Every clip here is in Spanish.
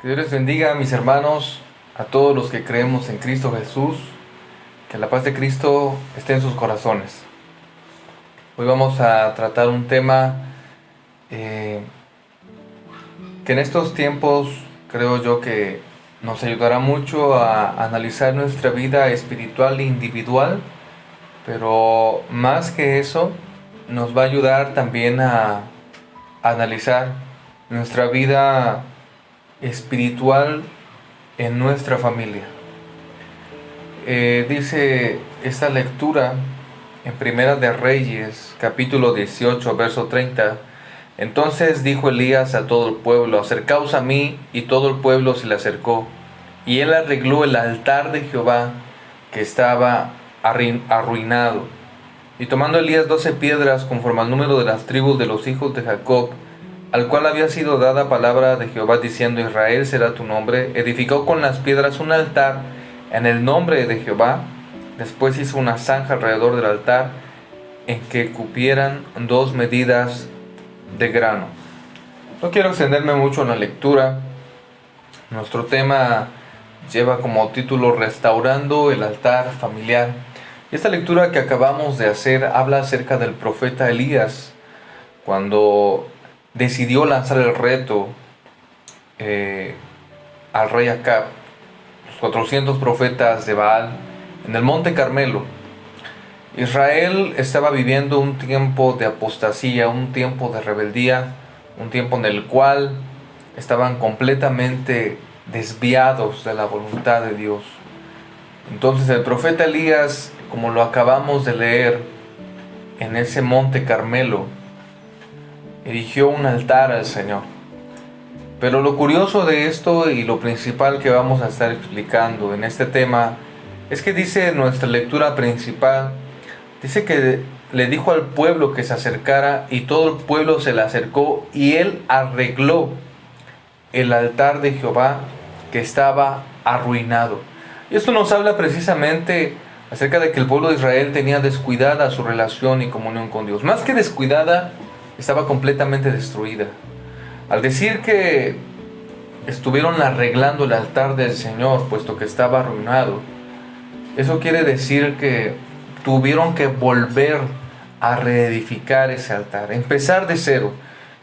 Que Dios les bendiga, mis hermanos, a todos los que creemos en Cristo Jesús. Que la paz de Cristo esté en sus corazones. Hoy vamos a tratar un tema que en estos tiempos creo yo que nos ayudará mucho a analizar nuestra vida espiritual e individual, pero más que eso, nos va a ayudar también a analizar nuestra vida espiritual en nuestra familia. Dice esta lectura en Primera de Reyes, capítulo 18, verso 30. Entonces dijo Elías a todo el pueblo: acercaos a mí. Y todo el pueblo se le acercó. Y él arregló el altar de Jehová, que estaba arruinado. Y tomando Elías 12 piedras, conforme al número de las tribus de los hijos de Jacob, al cual había sido dada palabra de Jehová, diciendo: Israel será tu nombre, edificó con las piedras un altar en el nombre de Jehová. Después hizo una zanja alrededor del altar, en que cupieran 2 medidas de grano. No quiero extenderme mucho en la lectura. Nuestro tema lleva como título Restaurando el altar familiar. Esta lectura que acabamos de hacer habla acerca del profeta Elías, cuando decidió lanzar el reto al rey Acab, los 400 profetas de Baal, en el monte Carmelo. Israel estaba viviendo un tiempo de apostasía, un tiempo de rebeldía, un tiempo en el cual estaban completamente desviados de la voluntad de Dios. Entonces el profeta Elías, como lo acabamos de leer, en ese monte Carmelo, erigió un altar al Señor. Pero lo curioso de esto, y lo principal que vamos a estar explicando en este tema, es que dice nuestra lectura principal, dice que le dijo al pueblo que se acercara, y todo el pueblo se le acercó, y él arregló el altar de Jehová, que estaba arruinado. Y esto nos habla precisamente acerca de que el pueblo de Israel tenía descuidada su relación y comunión con Dios. Más que descuidada, estaba completamente destruida. Al decir que estuvieron arreglando el altar del Señor, puesto que estaba arruinado, eso quiere decir que tuvieron que volver a reedificar ese altar, empezar de cero.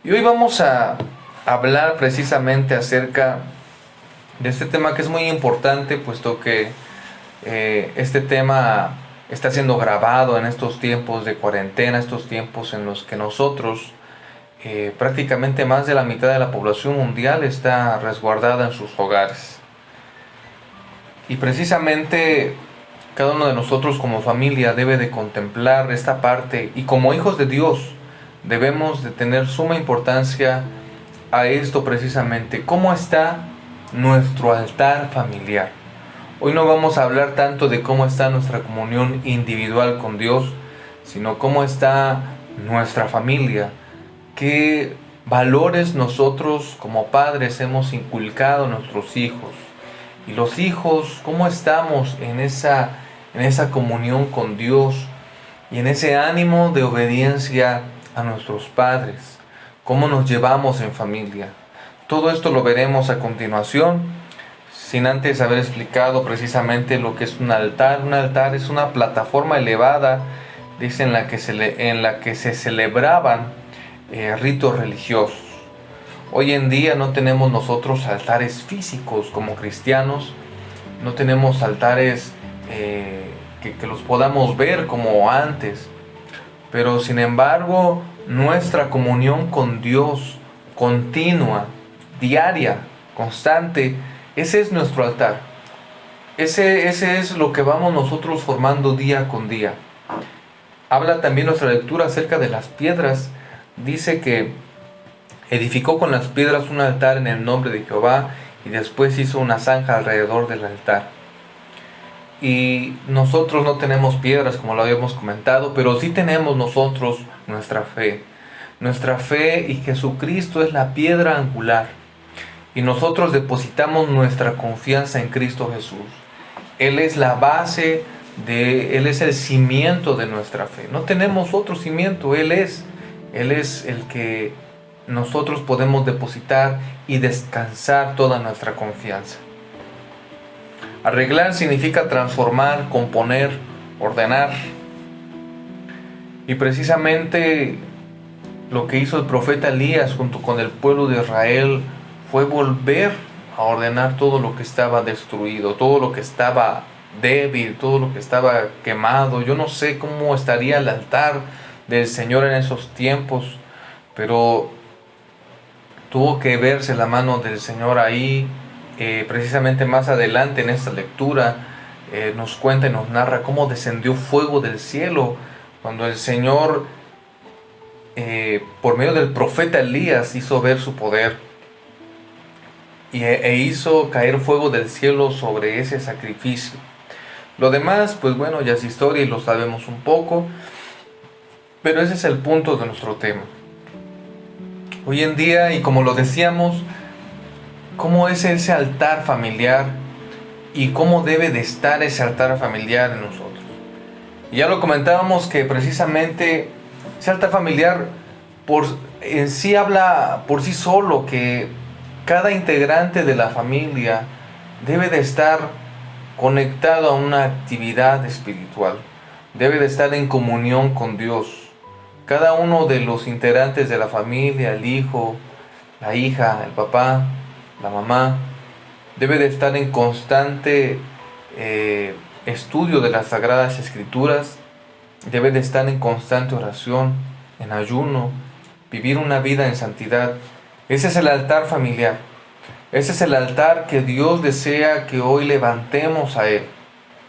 Y hoy vamos a hablar precisamente acerca de este tema, que es muy importante, puesto que este tema está siendo grabado en estos tiempos de cuarentena, estos tiempos en los que nosotros, prácticamente más de la mitad de la población mundial está resguardada en sus hogares. Y precisamente cada uno de nosotros como familia debe de contemplar esta parte, y como hijos de Dios debemos de tener suma importancia a esto precisamente. ¿Cómo está nuestro altar familiar? Hoy no vamos a hablar tanto de cómo está nuestra comunión individual con Dios, sino cómo está nuestra familia, qué valores nosotros como padres hemos inculcado a nuestros hijos, y los hijos, cómo estamos en esa comunión con Dios y en ese ánimo de obediencia a nuestros padres, cómo nos llevamos en familia. Todo esto lo veremos a continuación, sin antes haber explicado precisamente lo que es un altar. Un altar es una plataforma elevada, dice, en la que se celebraban ritos religiosos. Hoy en día no tenemos nosotros altares físicos como cristianos, no tenemos altares que los podamos ver como antes, pero sin embargo nuestra comunión con Dios continua, diaria, constante, ese es nuestro altar. Ese es lo que vamos nosotros formando día con día. Habla también nuestra lectura acerca de las piedras. Dice que edificó con las piedras un altar en el nombre de Jehová, y después hizo una zanja alrededor del altar. Y nosotros no tenemos piedras, como lo habíamos comentado, pero sí tenemos nosotros nuestra fe. Nuestra fe, y Jesucristo es la piedra angular. Y nosotros depositamos nuestra confianza en Cristo Jesús. Él es la base Él es el cimiento de nuestra fe. No tenemos otro cimiento. Él es el que nosotros podemos depositar y descansar toda nuestra confianza. Arreglar significa transformar, componer, ordenar. Y precisamente lo que hizo el profeta Elías junto con el pueblo de Israel fue volver a ordenar todo lo que estaba destruido, todo lo que estaba débil, todo lo que estaba quemado. Yo no sé cómo estaría el altar del Señor en esos tiempos, pero tuvo que verse la mano del Señor ahí. Precisamente más adelante en esta lectura nos cuenta y nos narra cómo descendió fuego del cielo cuando el Señor por medio del profeta Elías hizo ver su poder e hizo caer fuego del cielo sobre ese sacrificio. Lo demás, pues bueno, ya es historia y lo sabemos un poco, pero ese es el punto de nuestro tema. Hoy en día, y como lo decíamos, ¿cómo es ese altar familiar y cómo debe de estar ese altar familiar en nosotros? Y ya lo comentábamos que precisamente ese altar familiar en sí habla por sí solo, que cada integrante de la familia debe de estar conectado a una actividad espiritual, debe de estar en comunión con Dios. Cada uno de los integrantes de la familia, el hijo, la hija, el papá, la mamá, debe de estar en constante estudio de las Sagradas Escrituras, debe de estar en constante oración, en ayuno, vivir una vida en santidad. Ese es el altar familiar. Ese es el altar que Dios desea que hoy levantemos a Él.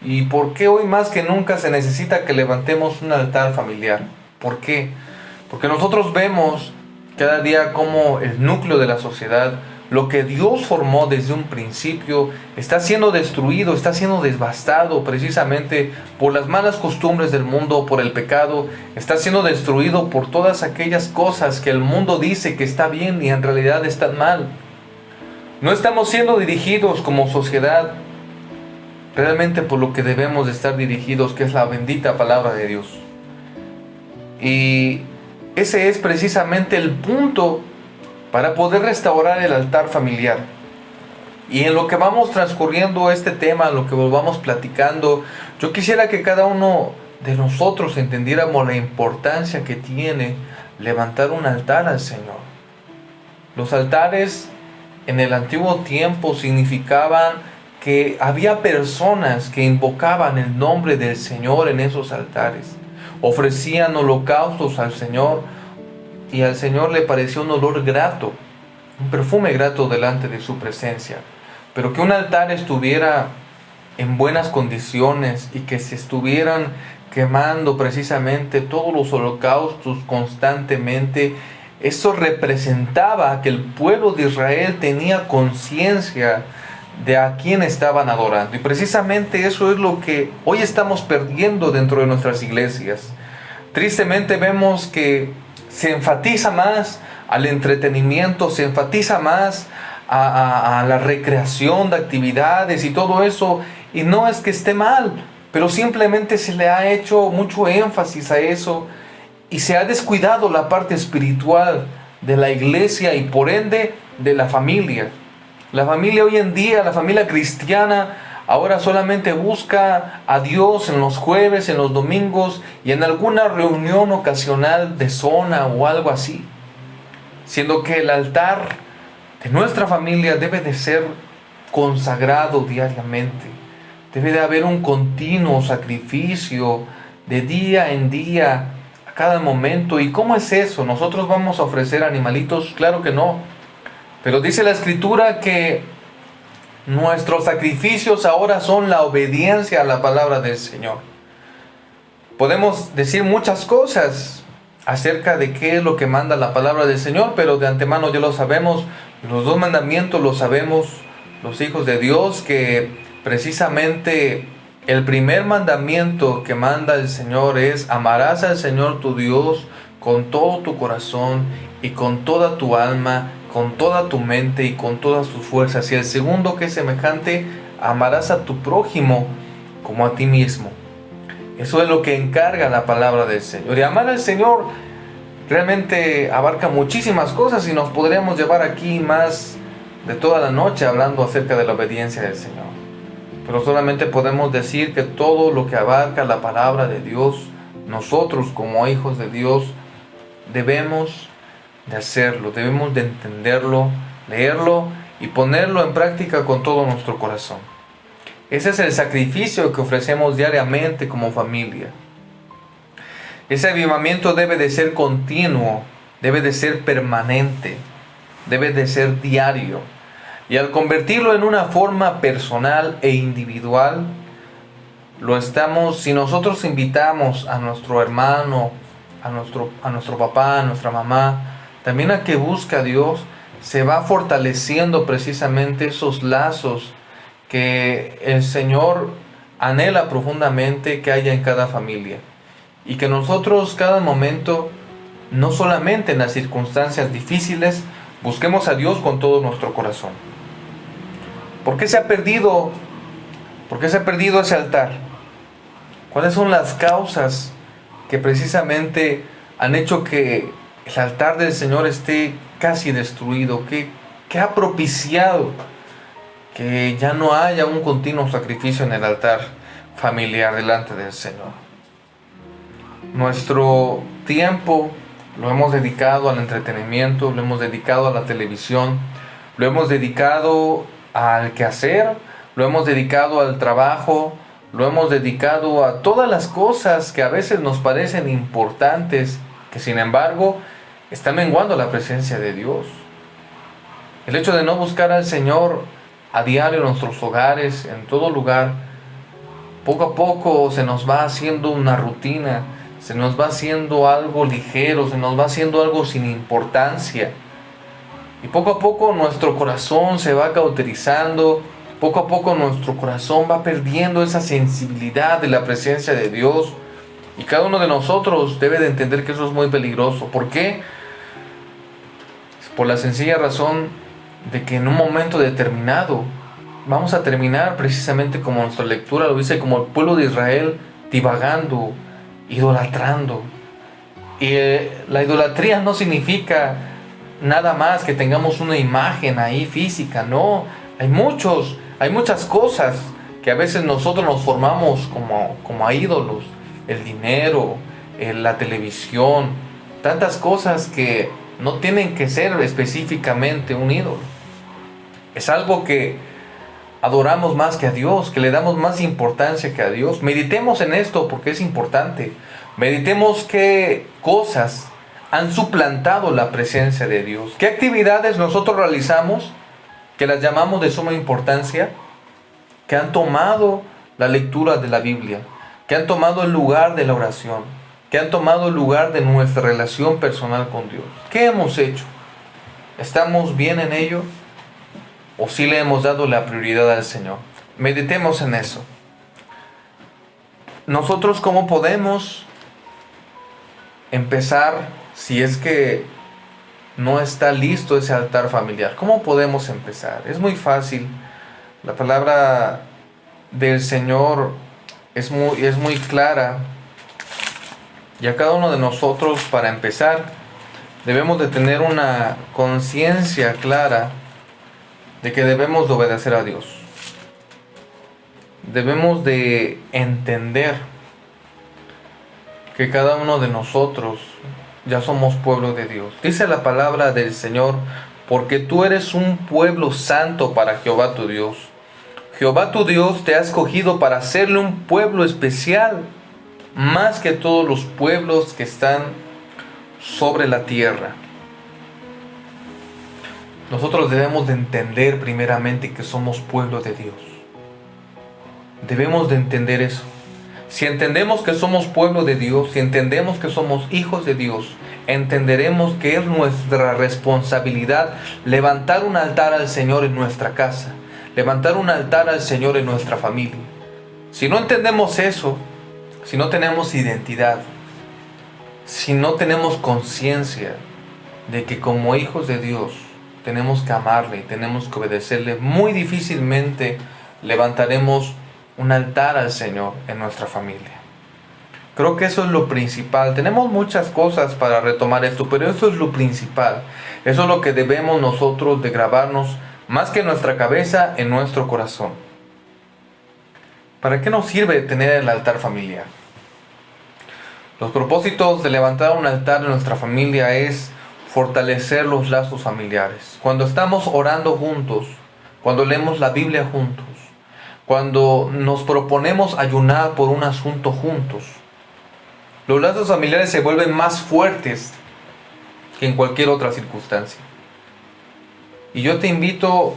¿Y por qué hoy más que nunca se necesita que levantemos un altar familiar? ¿Por qué? Porque nosotros vemos cada día cómo el núcleo de la sociedad, lo que Dios formó desde un principio, está siendo destruido, está siendo devastado precisamente por las malas costumbres del mundo, por el pecado. Está siendo destruido por todas aquellas cosas que el mundo dice que está bien y en realidad están mal. No estamos siendo dirigidos como sociedad realmente por lo que debemos de estar dirigidos, que es la bendita palabra de Dios. Y ese es precisamente el punto para poder restaurar el altar familiar. Y en lo que vamos transcurriendo este tema, en lo que vamos platicando, yo quisiera que cada uno de nosotros entendiéramos la importancia que tiene levantar un altar al Señor. Los altares en el antiguo tiempo significaban que había personas que invocaban el nombre del Señor en esos altares. Ofrecían holocaustos al Señor y al Señor le pareció un olor grato, un perfume grato delante de su presencia. Pero que un altar estuviera en buenas condiciones y que se estuvieran quemando precisamente todos los holocaustos constantemente, eso representaba que el pueblo de Israel tenía conciencia de a quién estaban adorando. Y precisamente eso es lo que hoy estamos perdiendo dentro de nuestras iglesias. Tristemente vemos que se enfatiza más al entretenimiento, se enfatiza más a la recreación de actividades y todo eso. Y no es que esté mal, pero simplemente se le ha hecho mucho énfasis a eso y se ha descuidado la parte espiritual de la iglesia y por ende de la familia. La familia hoy en día, la familia cristiana, ahora solamente busca a Dios en los jueves, en los domingos y en alguna reunión ocasional de zona o algo así. Siendo que el altar de nuestra familia debe de ser consagrado diariamente. Debe de haber un continuo sacrificio de día en día, a cada momento. ¿Y cómo es eso? ¿Nosotros vamos a ofrecer animalitos? Claro que no. Pero dice la Escritura que nuestros sacrificios ahora son la obediencia a la palabra del Señor. Podemos decir muchas cosas acerca de qué es lo que manda la palabra del Señor, pero de antemano ya lo sabemos. Los 2 mandamientos los sabemos los hijos de Dios, que precisamente el primer mandamiento que manda el Señor es: amarás al Señor tu Dios con todo tu corazón y con toda tu alma, con toda tu mente y con todas tus fuerzas. Y el segundo, que es semejante: amarás a tu prójimo como a ti mismo. Eso es lo que encarga la palabra del Señor. Y amar al Señor realmente abarca muchísimas cosas y nos podríamos llevar aquí más de toda la noche hablando acerca de la obediencia del Señor. Pero solamente podemos decir que todo lo que abarca la palabra de Dios, nosotros como hijos de Dios debemos de hacerlo, debemos de entenderlo, leerlo y ponerlo en práctica con todo nuestro corazón. Ese es el sacrificio que ofrecemos diariamente como familia. Ese avivamiento debe de ser continuo, debe de ser permanente, debe de ser diario. Y al convertirlo en una forma personal e individual, si nosotros invitamos a nuestro hermano, a nuestro papá, a nuestra mamá, también a que busque a Dios, se va fortaleciendo precisamente esos lazos que el Señor anhela profundamente que haya en cada familia. Y que nosotros cada momento, no solamente en las circunstancias difíciles, busquemos a Dios con todo nuestro corazón. ¿Por qué se ha perdido ese altar? ¿Cuáles son las causas que precisamente han hecho que el altar del Señor esté casi destruido? ¿Qué ha propiciado que ya no haya un continuo sacrificio en el altar familiar delante del Señor? Nuestro tiempo lo hemos dedicado al entretenimiento, lo hemos dedicado a la televisión, lo hemos dedicado al quehacer, lo hemos dedicado al trabajo, lo hemos dedicado a todas las cosas que a veces nos parecen importantes, que sin embargo están menguando la presencia de Dios. El hecho de no buscar al Señor a diario en nuestros hogares, en todo lugar, poco a poco se nos va haciendo una rutina, se nos va haciendo algo ligero, se nos va haciendo algo sin importancia. Y poco a poco nuestro corazón se va cauterizando, poco a poco nuestro corazón va perdiendo esa sensibilidad de la presencia de Dios. Y cada uno de nosotros debe de entender que eso es muy peligroso. ¿Por qué? Por la sencilla razón de que en un momento determinado vamos a terminar precisamente como nuestra lectura lo dice, como el pueblo de Israel divagando, idolatrando. Y la idolatría no significa nada más que tengamos una imagen ahí física, no. Hay muchas cosas que a veces nosotros nos formamos como a ídolos. El dinero, la televisión, tantas cosas que no tienen que ser específicamente un ídolo. Es algo que adoramos más que a Dios, que le damos más importancia que a Dios. Meditemos en esto porque es importante. Meditemos qué cosas han suplantado la presencia de Dios. ¿Qué actividades nosotros realizamos que las llamamos de suma importancia? Que han tomado la lectura de la Biblia, que han tomado el lugar de la oración, que han tomado el lugar de nuestra relación personal con Dios. ¿Qué hemos hecho? ¿Estamos bien en ello? ¿O sí le hemos dado la prioridad al Señor? Meditemos en eso. Nosotros, ¿cómo podemos empezar si es que no está listo ese altar familiar? ¿Cómo podemos empezar? Es muy fácil. La palabra del Señor es muy clara. Y a cada uno de nosotros, para empezar, debemos de tener una conciencia clara de que debemos de obedecer a Dios. Debemos de entender que cada uno de nosotros ya somos pueblo de Dios. Dice la palabra del Señor, porque tú eres un pueblo santo para Jehová tu Dios. Jehová tu Dios te ha escogido para hacerle un pueblo especial, más que todos los pueblos que están sobre la tierra. Nosotros debemos de entender primeramente que somos pueblo de Dios. Debemos de entender eso. Si entendemos que somos pueblo de Dios, si entendemos que somos hijos de Dios, entenderemos que es nuestra responsabilidad levantar un altar al Señor en nuestra casa, levantar un altar al Señor en nuestra familia. Si no entendemos eso, si no tenemos identidad, si no tenemos conciencia de que como hijos de Dios tenemos que amarle y tenemos que obedecerle, muy difícilmente levantaremos un altar al Señor en nuestra familia. Creo que eso es lo principal. Tenemos muchas cosas para retomar esto, pero eso es lo principal. Eso es lo que debemos nosotros de grabarnos, más que en nuestra cabeza, en nuestro corazón. ¿Para qué nos sirve tener el altar familiar? Los propósitos de levantar un altar en nuestra familia es fortalecer los lazos familiares. Cuando estamos orando juntos, cuando leemos la Biblia juntos, cuando nos proponemos ayunar por un asunto juntos, los lazos familiares se vuelven más fuertes que en cualquier otra circunstancia. Y yo te invito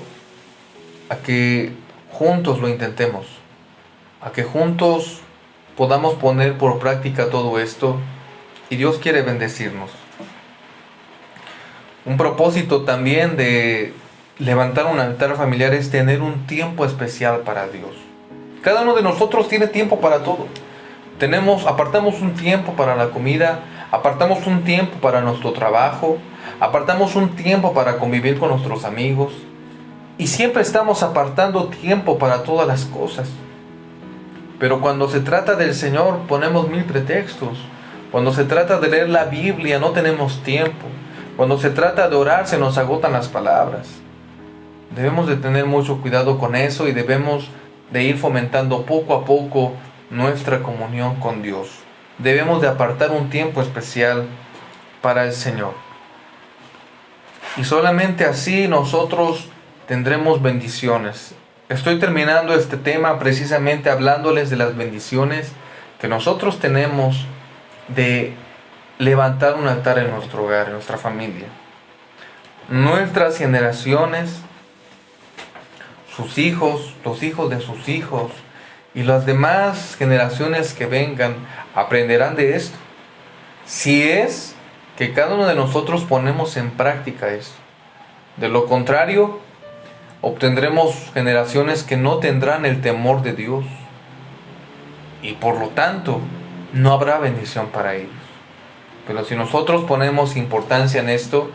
a que juntos lo intentemos, a que juntos podamos poner por práctica todo esto, y Dios quiere bendecirnos. Un propósito también de levantar un altar familiar es tener un tiempo especial para Dios. Cada uno de nosotros tiene tiempo para todo. Apartamos un tiempo para la comida, apartamos un tiempo para nuestro trabajo, apartamos un tiempo para convivir con nuestros amigos, y siempre estamos apartando tiempo para todas las cosas. Pero cuando se trata del Señor ponemos mil pretextos. Cuando se trata de leer la Biblia no tenemos tiempo. Cuando se trata de orar se nos agotan las palabras. Debemos de tener mucho cuidado con eso y debemos de ir fomentando poco a poco nuestra comunión con Dios. Debemos de apartar un tiempo especial para el Señor. Y solamente así nosotros tendremos bendiciones. Estoy terminando este tema precisamente hablándoles de las bendiciones que nosotros tenemos de levantar un altar en nuestro hogar, en nuestra familia. Nuestras generaciones, sus hijos, los hijos de sus hijos y las demás generaciones que vengan aprenderán de esto. Si es que cada uno de nosotros ponemos en práctica esto. De lo contrario, obtendremos generaciones que no tendrán el temor de Dios. Y por lo tanto, no habrá bendición para ellos. Pero si nosotros ponemos importancia en esto,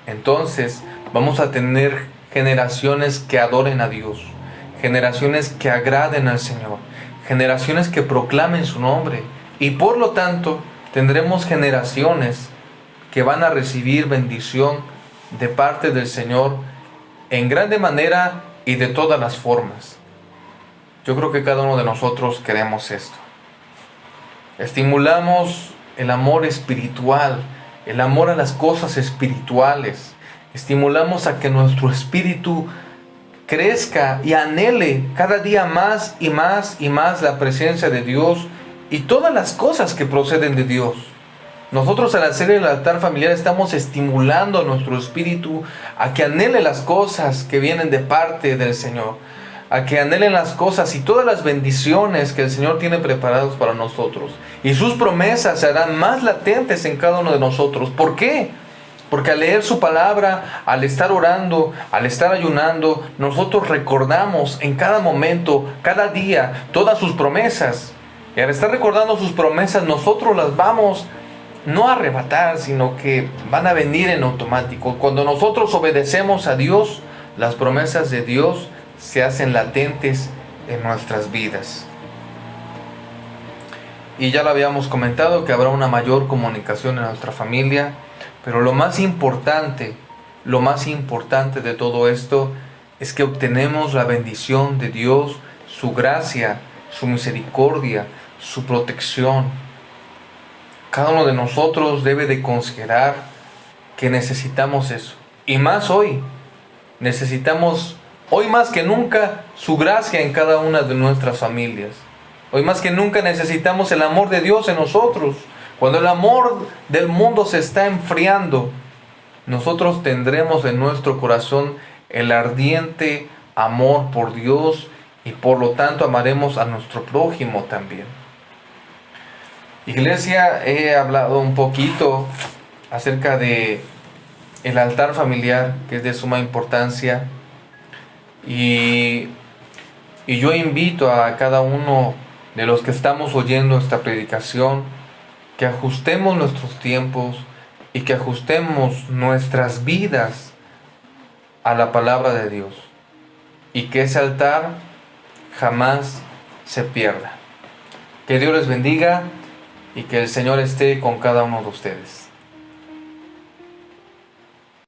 entonces vamos a tener generaciones que adoren a Dios, generaciones que agraden al Señor, generaciones que proclamen su nombre, y por lo tanto tendremos generaciones que van a recibir bendición de parte del Señor en grande manera y de todas las formas. Yo creo que cada uno de nosotros queremos esto. Estimulamos el amor espiritual, el amor a las cosas espirituales. Estimulamos a que nuestro espíritu crezca y anhele cada día más y más y más la presencia de Dios y todas las cosas que proceden de Dios. Nosotros al hacer el altar familiar estamos estimulando a nuestro espíritu a que anhele las cosas que vienen de parte del Señor, a que anhelen las cosas y todas las bendiciones que el Señor tiene preparadas para nosotros. Y sus promesas se harán más latentes en cada uno de nosotros. ¿Por qué? Porque al leer su palabra, al estar orando, al estar ayunando, nosotros recordamos en cada momento, cada día, todas sus promesas. Y al estar recordando sus promesas, nosotros las vamos no a arrebatar, sino que van a venir en automático. Cuando nosotros obedecemos a Dios, las promesas de Dios se hacen latentes en nuestras vidas. Y ya lo habíamos comentado que habrá una mayor comunicación en nuestra familia, pero lo más importante de todo esto es que obtenemos la bendición de Dios, su gracia, su misericordia, su protección. Cada uno de nosotros debe de considerar que necesitamos eso. Y más hoy. Necesitamos, hoy más que nunca, su gracia en cada una de nuestras familias. Hoy más que nunca necesitamos el amor de Dios en nosotros. Cuando el amor del mundo se está enfriando, nosotros tendremos en nuestro corazón el ardiente amor por Dios y por lo tanto amaremos a nuestro prójimo también. Iglesia, he hablado un poquito acerca de el altar familiar, que es de suma importancia, y yo invito a cada uno de los que estamos oyendo esta predicación que ajustemos nuestros tiempos y que ajustemos nuestras vidas a la palabra de Dios, y que ese altar jamás se pierda. Que Dios les bendiga y que el Señor esté con cada uno de ustedes.